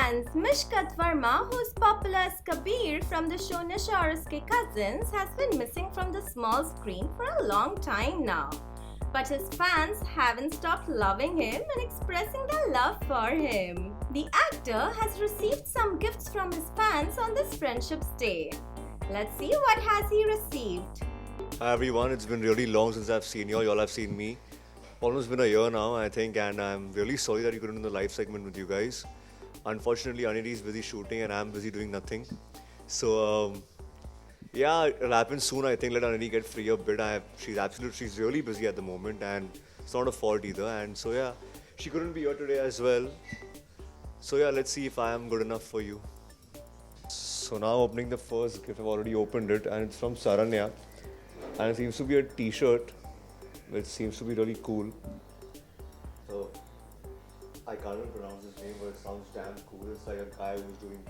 fans, Mishkat Verma, who's popular as Kabir from the show Nisha Aur Uske Cousins, has been missing from the small screen for a long time now. But his fans haven't stopped loving him and expressing their love for him. The actor has received some gifts from his fans on this Friendship's Day. Let's see what has he received. Hi everyone, it's been really long since I've seen you. Y'all have seen me. Almost been a year now, I think, and I'm really sorry that you couldn't do the live segment with you guys. Unfortunately, Aniri is busy shooting and I'm busy doing nothing. So, yeah, it'll happen soon. I think let Aniri get free a bit. She's really busy at the moment, and it's not a fault either. And so, yeah, she couldn't be here today as well. So, yeah, let's see if I am good enough for you. So now opening the first gift. I've already opened it, and it's from Saranya, and it seems to be a T-shirt, which seems to be really cool. So I can't even pronounce his name, but it sounds damn cool. It's like a guy who's doing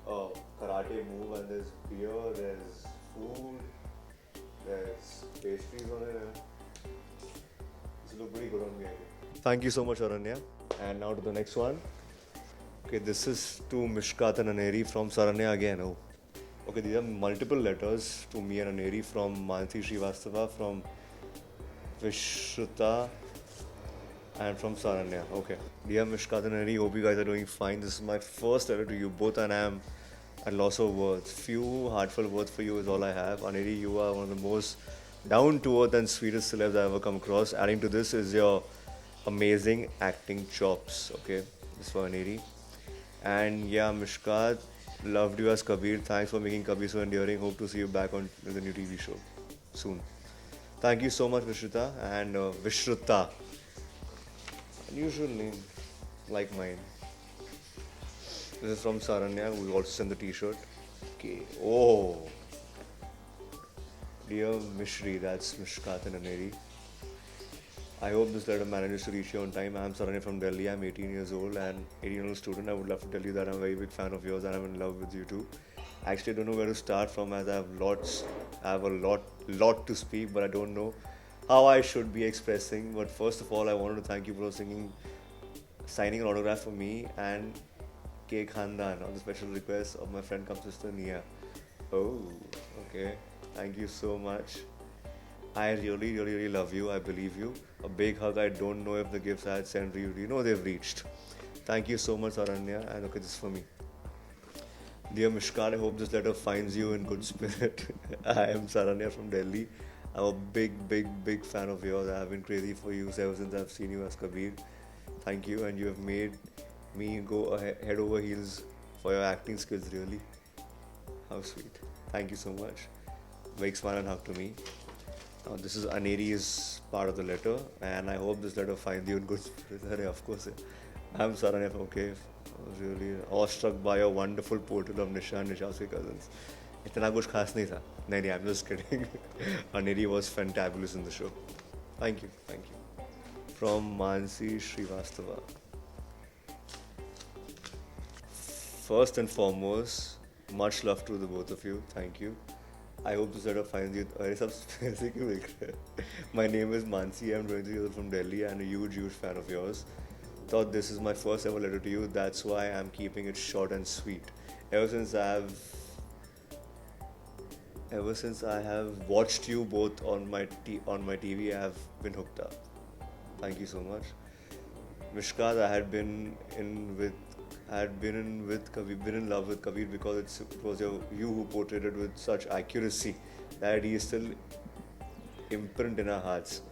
a karate move, and there's beer, there's food, there's pastries on it. This looks pretty good on me, I think. Thank you so much, Aranya. And now to the next one. Okay, this is to Mishkat and Aneri from Saranya again. Oh. Okay, these are multiple letters to me and Aneri from Mansi Srivastava, from Vishruta, and from Saranya. Okay. Dear Mishkat and Aneri, hope you guys are doing fine. This is my first letter to you both, and I am at loss of words. Few heartfelt words for you is all I have. Aneri, you are one of the most down to earth and sweetest celebs I've ever come across. Adding to this is your amazing acting chops. Okay, this is for Aneri. And yeah, Mishkat, loved you as Kabir. Thanks for making Kabir so endearing. Hope to see you back on the new TV show soon. Thank you so much, Vishruta and Vishruta. Unusual name, like mine. This is from Saranya, who also sent the T-shirt. Okay. Oh, dear Mishri, that's Mishkat and Aneri. I hope this letter manages to reach you on time. I'm Saranya from Delhi. I'm 18 years old and 18-year-old student. I would love to tell you that I'm a very big fan of yours and I'm in love with you too. Actually, I don't know where to start from as I have a lot to speak, but I don't know how I should be expressing. But first of all, I wanted to thank you for signing an autograph for me and K Khandan on the special request of my friend cum sister Nia. Oh, okay. Thank you so much. I really love you. I believe you. A big hug. I don't know if the gifts I had sent you, they've reached. Thank you so much, Aranya. And okay, this is for me. Dear Mishkat, I hope this letter finds you in good spirit. I am Saranya from Delhi. I'm a big fan of yours. I have been crazy for you ever since I've seen you as Kabir. Thank you, and you have made me go head over heels for your acting skills, really. How sweet. Thank you so much. Big smile and hug to me. Now, this is Aneri's part of the letter, and I hope this letter finds you in good spirits. Of course, I'm Saranya from OK. I was really awestruck by your wonderful portrait of Nisha and Nisha's cousins. इतना कुछ खास नहीं था. नहीं, I'm just kidding. Aneri was fantabulous in the show. Thank you. From Mansi Srivastava. First and foremost, much love to the both of you. Thank you. I hope this letter finds you. My name is Mansi. I'm 23 years old from Delhi and a huge fan of yours. Thought this is my first ever letter to you. That's why I'm keeping it short and sweet. Ever since I have watched you both on my TV, I have been hooked up. Thank you so much. Mishkat, I had been in love with Kabir because it was you who portrayed it with such accuracy that he is still imprint in our hearts.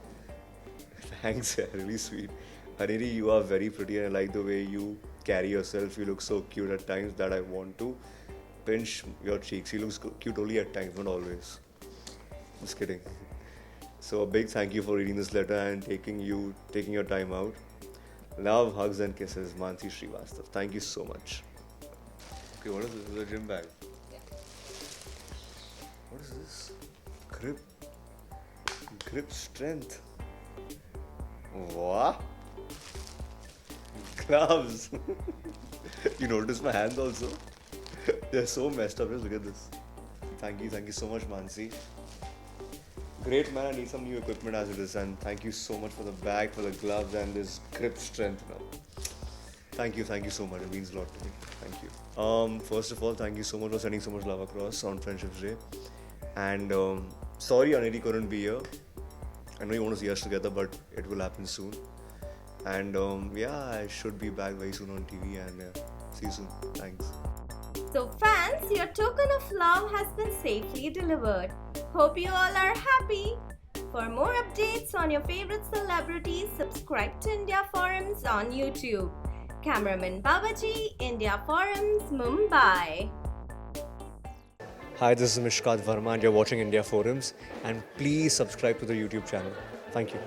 Thanks, really sweet. Aneri, you are very pretty and I like the way you carry yourself. You look so cute at times that I want to pinch your cheeks. You look cute only at times, not always. Just kidding. So a big thank you for reading this letter and taking your time out. Love, hugs and kisses, Mansi Srivastav. Thank you so much. Okay, what is this? This is a gym bag. Yeah. What is this? Grip strength. What? Gloves. You notice my hands also? They're so messed up. Just look at this. Thank you so much, Mansi. Great man, I need some new equipment as it is, and thank you so much for the bag, for the gloves and this grip strength now. Thank you so much. It means a lot to me. Thank you. First of all, thank you so much for sending so much love across on Friendship's Day. And sorry, Aneri couldn't be here. I know you want to see us together, but it will happen soon. And yeah, I should be back very soon on TV. And see you soon. Thanks. So, fans, your token of love has been safely delivered. Hope you all are happy. For more updates on your favorite celebrities, subscribe to India Forums on YouTube. Cameraman Babaji, India Forums, Mumbai. Hi, this is Mishkat Verma, and you're watching India Forums. And please subscribe to the YouTube channel. Thank you.